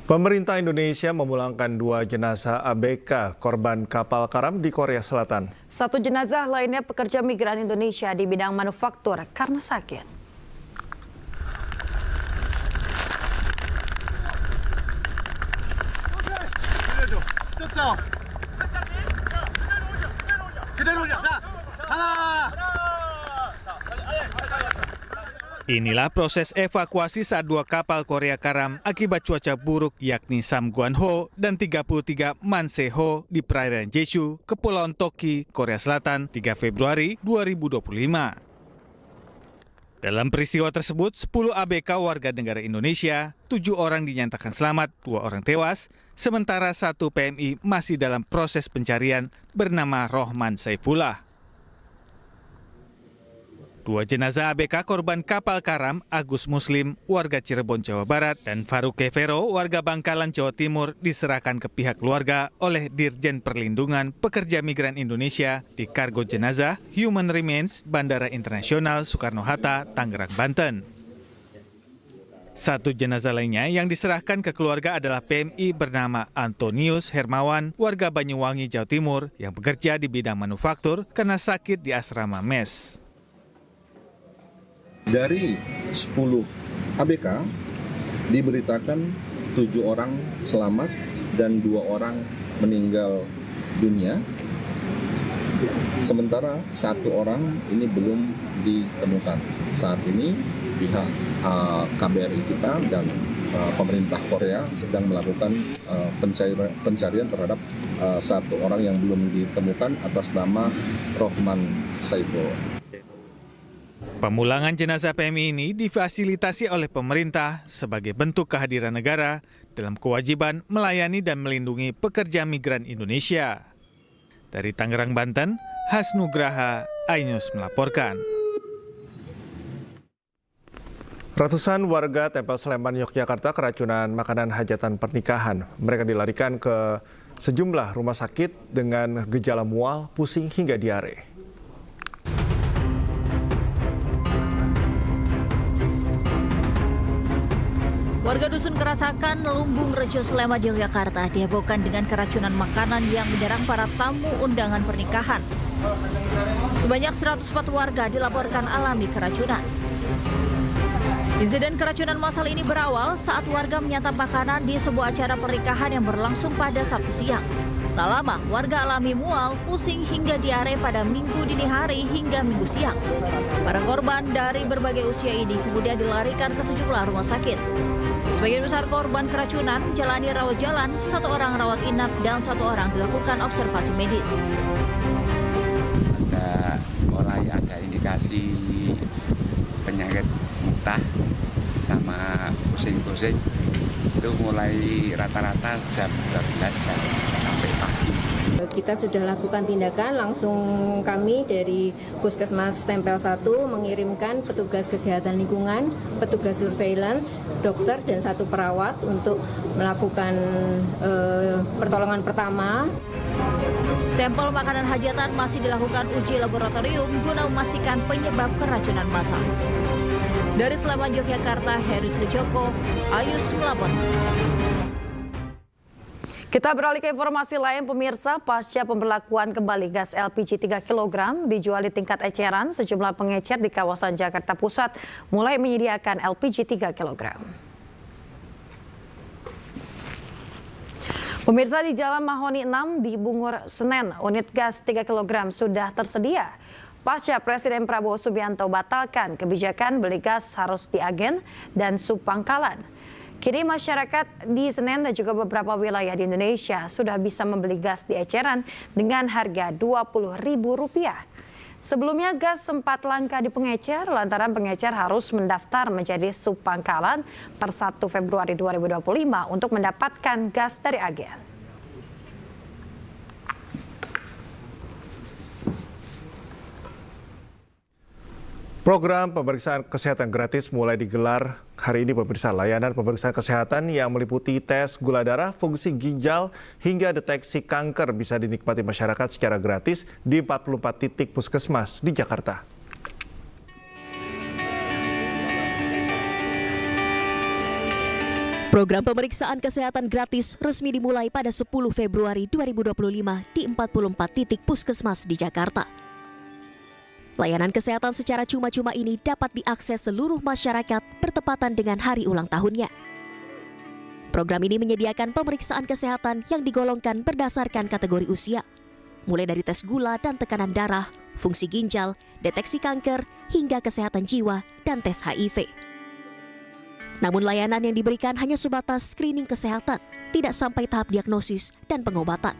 Pemerintah Indonesia memulangkan 2 jenazah ABK korban kapal karam di Korea Selatan. 1 jenazah lainnya pekerja migran Indonesia di bidang manufaktur karena sakit. Inilah proses evakuasi saat 2 kapal Korea karam akibat cuaca buruk yakni Samguan-ho dan 33 Manse-ho di perairan Jeju, Kepulauan Toki, Korea Selatan 3 Februari 2025. Dalam peristiwa tersebut, 10 ABK warga negara Indonesia, 7 orang dinyatakan selamat, 2 orang tewas, sementara 1 PMI masih dalam proses pencarian bernama Rohman Saifullah. 2 jenazah ABK korban kapal karam, Agus Muslim, warga Cirebon, Jawa Barat, dan Faruk Kevero, warga Bangkalan, Jawa Timur, diserahkan ke pihak keluarga oleh Dirjen Perlindungan Pekerja Migran Indonesia di Kargo Jenazah Human Remains Bandara Internasional Soekarno-Hatta, Tangerang, Banten. 1 jenazah lainnya yang diserahkan ke keluarga adalah PMI bernama Antonius Hermawan, warga Banyuwangi, Jawa Timur, yang bekerja di bidang manufaktur karena sakit di asrama mes. Dari 10 ABK diberitakan 7 orang selamat dan 2 orang meninggal dunia. Sementara 1 orang ini belum ditemukan. Saat ini pihak KBRI kita dan pemerintah Korea sedang melakukan pencarian terhadap 1 orang yang belum ditemukan atas nama Rohman Saifullah. Pemulangan jenazah PMI ini difasilitasi oleh pemerintah sebagai bentuk kehadiran negara dalam kewajiban melayani dan melindungi pekerja migran Indonesia. Dari Tangerang, Banten, Hasnugraha, iNews melaporkan. Ratusan warga Tempel Sleman, Yogyakarta keracunan makanan hajatan pernikahan. Mereka dilarikan ke sejumlah rumah sakit dengan gejala mual, pusing hingga diare. Warga Dusun Kerasakan, Lumbung Rejo, Sleman, Yogyakarta dihebohkan dengan keracunan makanan yang menyerang para tamu undangan pernikahan. Sebanyak 104 warga dilaporkan alami keracunan. Insiden keracunan massal ini berawal saat warga menyantap makanan di sebuah acara pernikahan yang berlangsung pada Sabtu siang. Tak lama, warga alami mual, pusing hingga diare pada Minggu dini hari hingga Minggu siang. Para korban dari berbagai usia ini kemudian dilarikan ke sejumlah rumah sakit. Sebagian besar korban keracunan jalani rawat jalan, 1 orang rawat inap dan 1 orang dilakukan observasi medis. Mulai ada indikasi penyakit muntah sama pusing-pusing itu mulai rata-rata jam 12 sampai pagi. Kita sudah lakukan tindakan, langsung kami dari Puskesmas Tempel 1 mengirimkan petugas kesehatan lingkungan, petugas surveillance, dokter, dan 1 perawat untuk melakukan pertolongan pertama. Sampel makanan hajatan masih dilakukan uji laboratorium guna memastikan penyebab keracunan massal. Dari Sleman, Yogyakarta, Heri Trijoko, iNews melapor. Kita beralih ke informasi lain, pemirsa. Pasca pemberlakuan kembali gas LPG 3 kg dijual di tingkat eceran, sejumlah pengecer di kawasan Jakarta Pusat mulai menyediakan LPG 3 kg. Pemirsa, di Jalan Mahoni 6 di Bungur, Senen, unit gas 3 kg sudah tersedia. Pasca Presiden Prabowo Subianto batalkan kebijakan beli gas harus di agen dan subpangkalan. Kini masyarakat di Senen dan juga beberapa wilayah di Indonesia sudah bisa membeli gas di eceran dengan harga Rp20.000. Sebelumnya gas sempat langka di pengecer lantaran pengecer harus mendaftar menjadi subpangkalan per 1 Februari 2025 untuk mendapatkan gas dari agen. Program pemeriksaan kesehatan gratis mulai digelar hari ini, pemirsa. Layanan pemeriksaan kesehatan yang meliputi tes gula darah, fungsi ginjal, hingga deteksi kanker bisa dinikmati masyarakat secara gratis di 44 titik puskesmas di Jakarta. Program pemeriksaan kesehatan gratis resmi dimulai pada 10 Februari 2025 di 44 titik puskesmas di Jakarta. Layanan kesehatan secara cuma-cuma ini dapat diakses seluruh masyarakat bertepatan dengan hari ulang tahunnya. Program ini menyediakan pemeriksaan kesehatan yang digolongkan berdasarkan kategori usia, mulai dari tes gula dan tekanan darah, fungsi ginjal, deteksi kanker, hingga kesehatan jiwa dan tes HIV. Namun layanan yang diberikan hanya sebatas screening kesehatan, tidak sampai tahap diagnosis dan pengobatan.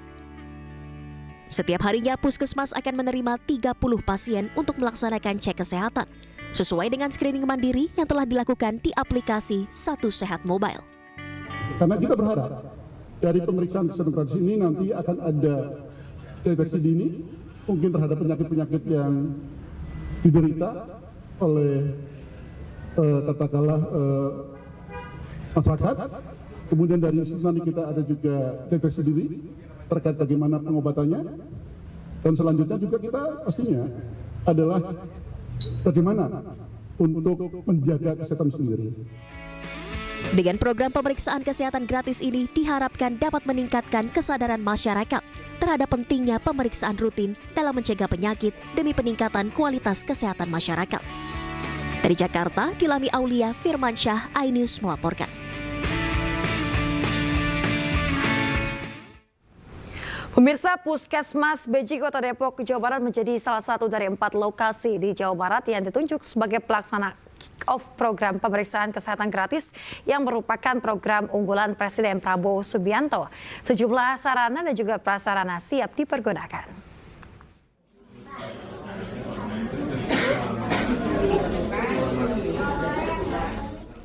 Setiap harinya puskesmas akan menerima 30 pasien untuk melaksanakan cek kesehatan, sesuai dengan screening mandiri yang telah dilakukan di aplikasi Satu Sehat Mobile. Karena kita berharap dari pemeriksaan kesehatan gratis ini nanti akan ada deteksi dini, mungkin terhadap penyakit-penyakit yang diderita oleh katakanlah masyarakat. Kemudian dari situ nanti kita ada juga deteksi dini terkait bagaimana pengobatannya, dan selanjutnya juga kita pastinya adalah bagaimana untuk menjaga kesehatan sendiri. Dengan program pemeriksaan kesehatan gratis ini diharapkan dapat meningkatkan kesadaran masyarakat terhadap pentingnya pemeriksaan rutin dalam mencegah penyakit demi peningkatan kualitas kesehatan masyarakat. Dari Jakarta, Dilami Aulia Firmansyah, iNews melaporkan. Pemirsa, Puskesmas Beji Kota Depok, Jawa Barat menjadi salah satu dari 4 lokasi di Jawa Barat yang ditunjuk sebagai pelaksana kick-off program pemeriksaan kesehatan gratis yang merupakan program unggulan Presiden Prabowo Subianto. Sejumlah sarana dan juga prasarana siap dipergunakan.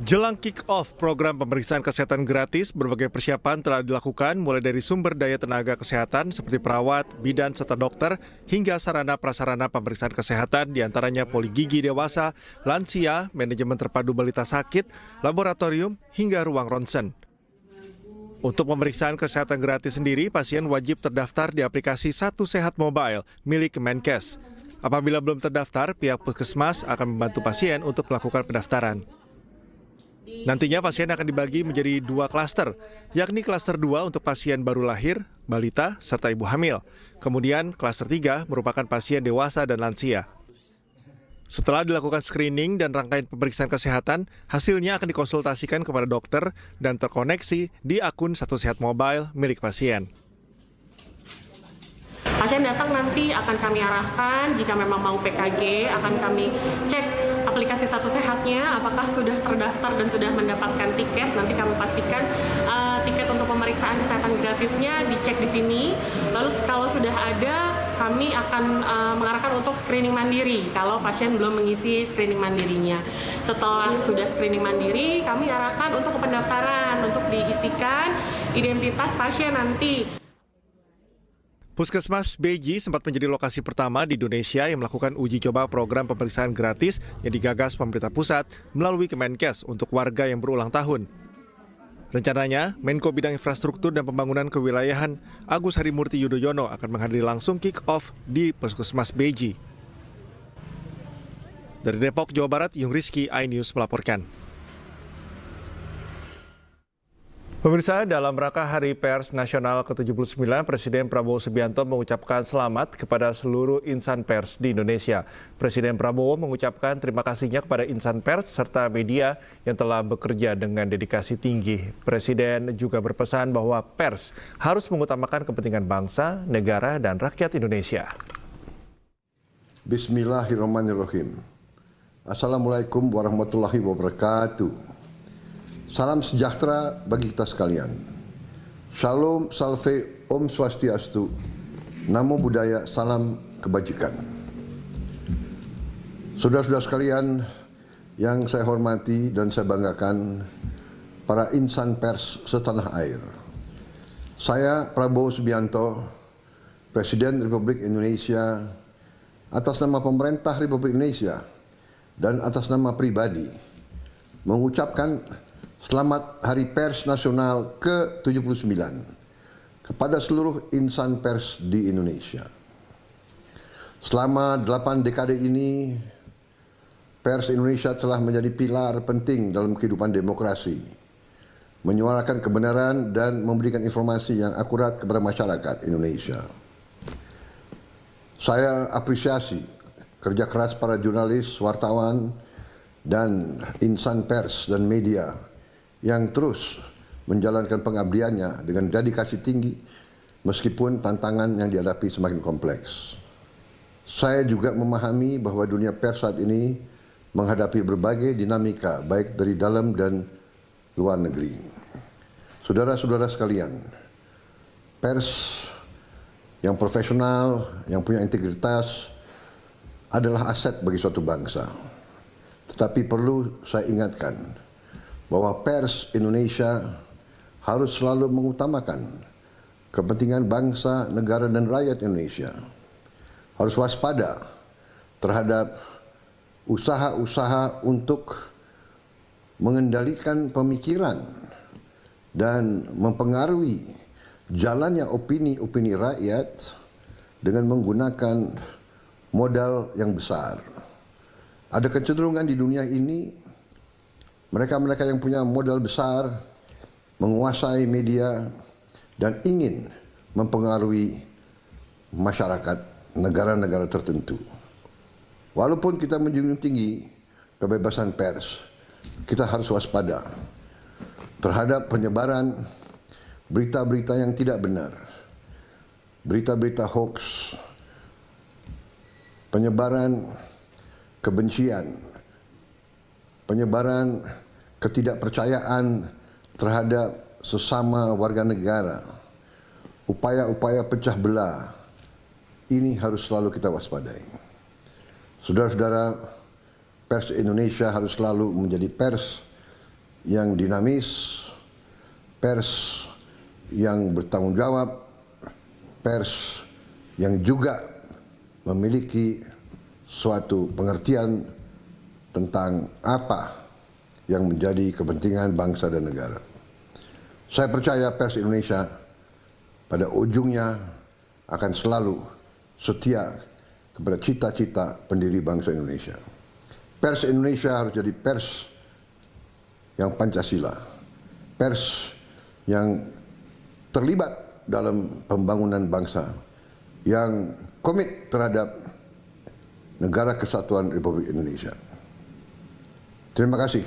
Jelang kick-off program pemeriksaan kesehatan gratis, berbagai persiapan telah dilakukan mulai dari sumber daya tenaga kesehatan seperti perawat, bidan, serta dokter, hingga sarana-prasarana pemeriksaan kesehatan diantaranya poligigi dewasa, lansia, manajemen terpadu balita sakit, laboratorium, hingga ruang ronsen. Untuk pemeriksaan kesehatan gratis sendiri, pasien wajib terdaftar di aplikasi Satu Sehat Mobile milik Kemenkes. Apabila belum terdaftar, pihak puskesmas akan membantu pasien untuk melakukan pendaftaran. Nantinya pasien akan dibagi menjadi 2 klaster, yakni klaster 2 untuk pasien baru lahir, balita, serta ibu hamil. Kemudian klaster 3 merupakan pasien dewasa dan lansia. Setelah dilakukan screening dan rangkaian pemeriksaan kesehatan, hasilnya akan dikonsultasikan kepada dokter dan terkoneksi di akun Satu Sehat Mobile milik pasien. Pasien datang nanti akan kami arahkan, jika memang mau PKG akan kami cek aplikasi Satu Sehatnya apakah sudah terdaftar dan sudah mendapatkan tiket. Nanti kami pastikan tiket untuk pemeriksaan kesehatan gratisnya dicek di sini. Lalu kalau sudah ada, kami akan mengarahkan untuk screening mandiri kalau pasien belum mengisi screening mandirinya. Setelah sudah screening mandiri, kami arahkan untuk pendaftaran untuk diisikan identitas pasien nanti. Puskesmas Beji sempat menjadi lokasi pertama di Indonesia yang melakukan uji coba program pemeriksaan gratis yang digagas pemerintah pusat melalui Kemenkes untuk warga yang berulang tahun. Rencananya, Menko Bidang Infrastruktur dan Pembangunan Kewilayahan Agus Harimurti Yudhoyono akan menghadiri langsung kick-off di Puskesmas Beji. Dari Depok, Jawa Barat, Yung Rizky, iNews melaporkan. Pemirsa, dalam rangka Hari Pers Nasional ke-79, Presiden Prabowo Subianto mengucapkan selamat kepada seluruh insan pers di Indonesia. Presiden Prabowo mengucapkan terima kasihnya kepada insan pers serta media yang telah bekerja dengan dedikasi tinggi. Presiden juga berpesan bahwa pers harus mengutamakan kepentingan bangsa, negara, dan rakyat Indonesia. Bismillahirrahmanirrahim. Assalamualaikum warahmatullahi wabarakatuh. Salam sejahtera bagi kita sekalian. Shalom, salve, Om Swastiastu. Namo Buddhaya, salam kebajikan. Saudara-saudara sekalian yang saya hormati dan saya banggakan, para insan pers setanah air. Saya Prabowo Subianto, Presiden Republik Indonesia, atas nama pemerintah Republik Indonesia dan atas nama pribadi, mengucapkan selamat Hari Pers Nasional ke-79 kepada seluruh insan pers di Indonesia. Selama 8 dekade ini, pers Indonesia telah menjadi pilar penting dalam kehidupan demokrasi. menyuarakan kebenaran dan memberikan informasi yang akurat kepada masyarakat Indonesia. Saya apresiasi kerja keras para jurnalis, wartawan, dan insan pers dan media yang terus menjalankan pengabdiannya dengan dedikasi tinggi meskipun tantangan yang dihadapi semakin kompleks. Saya juga memahami bahwa dunia pers saat ini menghadapi berbagai dinamika baik dari dalam dan luar negeri. Saudara-saudara sekalian, pers yang profesional, yang punya integritas adalah aset bagi suatu bangsa. Tetapi perlu saya ingatkan bahwa pers Indonesia harus selalu mengutamakan kepentingan bangsa, negara, dan rakyat Indonesia. Harus waspada terhadap usaha-usaha untuk mengendalikan pemikiran dan mempengaruhi jalannya opini-opini rakyat dengan menggunakan modal yang besar. Ada kecenderungan di dunia ini, mereka-mereka yang punya modal besar menguasai media dan ingin mempengaruhi masyarakat negara-negara tertentu. Walaupun kita menjunjung tinggi kebebasan pers, kita harus waspada terhadap penyebaran berita-berita yang tidak benar, berita-berita hoax, penyebaran kebencian, penyebaran ketidakpercayaan terhadap sesama warga negara, upaya-upaya pecah belah, ini harus selalu kita waspadai. Saudara-saudara, pers Indonesia harus selalu menjadi pers yang dinamis, pers yang bertanggung jawab, pers yang juga memiliki suatu pengertian tentang apa yang menjadi kepentingan bangsa dan negara. Saya percaya pers Indonesia pada ujungnya akan selalu setia kepada cita-cita pendiri bangsa Indonesia. Pers Indonesia harus jadi pers yang Pancasila, pers yang terlibat dalam pembangunan bangsa, yang komit terhadap Negara Kesatuan Republik Indonesia. Terima kasih.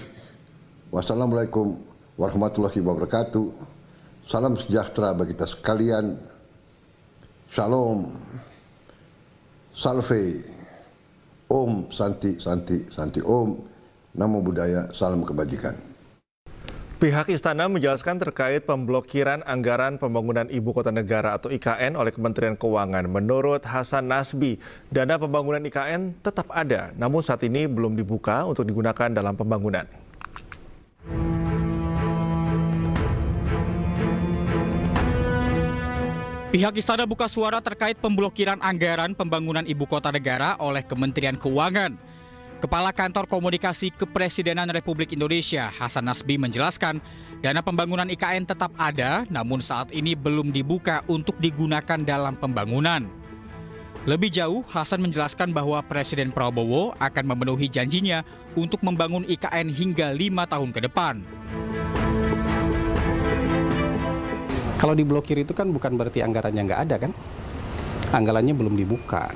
Wassalamualaikum warahmatullahi wabarakatuh. Salam sejahtera bagi kita sekalian. Shalom. Salve. Om Santi Santi Santi Om. Namo Buddhaya. Salam kebajikan. Pihak Istana menjelaskan terkait pemblokiran anggaran pembangunan Ibu Kota Negara atau IKN oleh Kementerian Keuangan. Menurut Hasan Nasbi, dana pembangunan IKN tetap ada, namun saat ini belum dibuka untuk digunakan dalam pembangunan. Pihak Istana buka suara terkait pemblokiran anggaran pembangunan Ibu Kota Negara oleh Kementerian Keuangan. Kepala Kantor Komunikasi Kepresidenan Republik Indonesia, Hasan Nasbi, menjelaskan dana pembangunan IKN tetap ada, namun saat ini belum dibuka untuk digunakan dalam pembangunan. Lebih jauh, Hasan menjelaskan bahwa Presiden Prabowo akan memenuhi janjinya untuk membangun IKN hingga 5 tahun ke depan. Kalau diblokir itu kan bukan berarti anggarannya nggak ada kan? Anggarannya belum dibuka.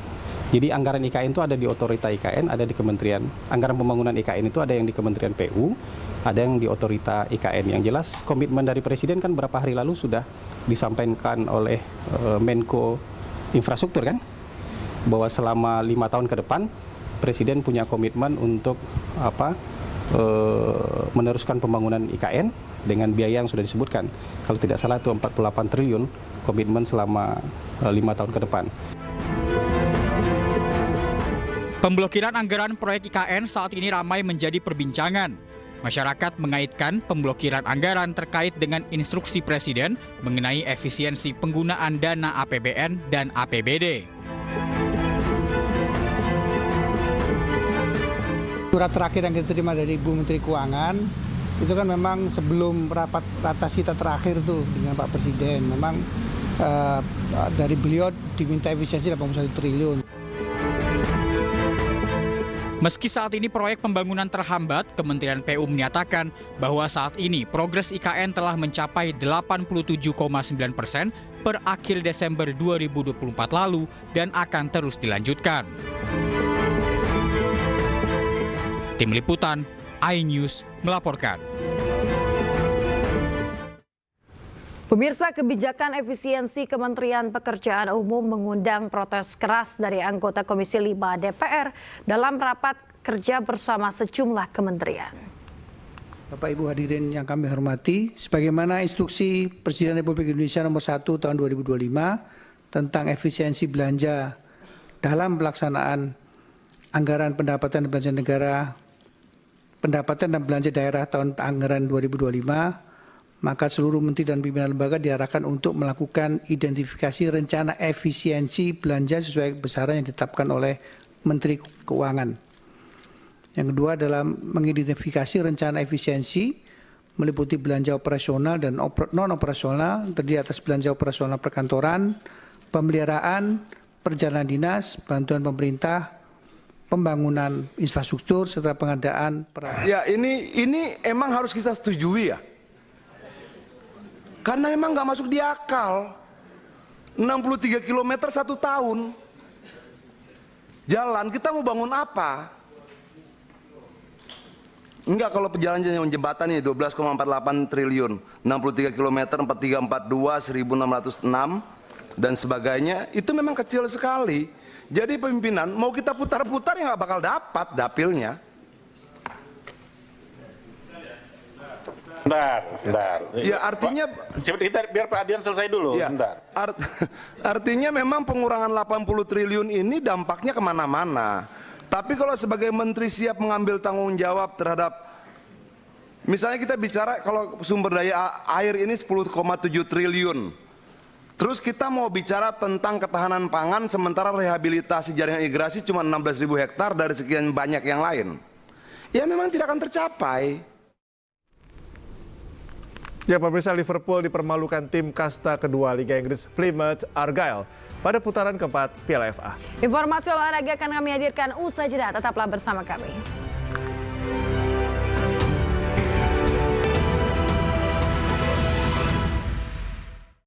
Jadi anggaran IKN itu ada di otorita IKN, ada di Kementerian. Anggaran pembangunan IKN itu ada yang di Kementerian PU, ada yang di otorita IKN. Yang jelas komitmen dari Presiden kan berapa hari lalu sudah disampaikan oleh Menko Infrastruktur kan, bahwa selama 5 tahun ke depan Presiden punya komitmen untuk meneruskan pembangunan IKN dengan biaya yang sudah disebutkan. Kalau tidak salah itu 48 triliun komitmen selama 5 tahun ke depan. Pemblokiran anggaran proyek IKN saat ini ramai menjadi perbincangan. Masyarakat mengaitkan pemblokiran anggaran terkait dengan instruksi Presiden mengenai efisiensi penggunaan dana APBN dan APBD. Surat terakhir yang kita terima dari Ibu Menteri Keuangan, itu kan memang sebelum rapat ratas kita terakhir tuh dengan Pak Presiden, memang dari beliau diminta efisiensi 81 triliun. Meski saat ini proyek pembangunan terhambat, Kementerian PU menyatakan bahwa saat ini progres IKN telah mencapai 87,9% per akhir Desember 2024 lalu dan akan terus dilanjutkan. Tim Liputan, iNews melaporkan. Pemirsa, kebijakan efisiensi Kementerian Pekerjaan Umum mengundang protes keras dari anggota Komisi 5 DPR dalam rapat kerja bersama sejumlah kementerian. Bapak Ibu hadirin yang kami hormati, sebagaimana instruksi Presiden Republik Indonesia nomor 1 tahun 2025 tentang efisiensi belanja dalam pelaksanaan anggaran pendapatan dan belanja negara, pendapatan dan belanja daerah tahun anggaran 2025, maka seluruh menteri dan pimpinan lembaga diarahkan untuk melakukan identifikasi rencana efisiensi belanja sesuai besaran yang ditetapkan oleh Menteri Keuangan. Yang kedua adalah mengidentifikasi rencana efisiensi meliputi belanja operasional dan non-operasional, terdiri atas belanja operasional perkantoran, pemeliharaan, perjalanan dinas, bantuan pemerintah, pembangunan infrastruktur, serta pengadaan peralatan. Ya, ini emang harus kita setujui ya. Karena memang nggak masuk di akal. 63 km 1 tahun. Jalan, kita mau bangun apa? Enggak, kalau perjalanan jembatan ini 12,48 triliun. 63 km, 4342, 1606, dan sebagainya. Itu memang kecil sekali. Jadi pemimpinan, mau kita putar-putar ya nggak bakal dapat dapilnya. Bentar. Ya artinya kita biar Pak Adian selesai dulu. Ya, bentar. Artinya memang pengurangan 80 triliun ini dampaknya kemana-mana. Tapi kalau sebagai menteri siap mengambil tanggung jawab terhadap, misalnya kita bicara kalau sumber daya air ini 10,7 triliun. Terus kita mau bicara tentang ketahanan pangan sementara rehabilitasi jaringan irigasi cuma 16.000 hektar dari sekian banyak yang lain. Ya memang tidak akan tercapai. Ya, pemirsa, Liverpool dipermalukan tim kasta kedua Liga Inggris Plymouth Argyle pada putaran keempat Piala FA. Informasi olahraga akan kami hadirkan usai jeda, tetaplah bersama kami.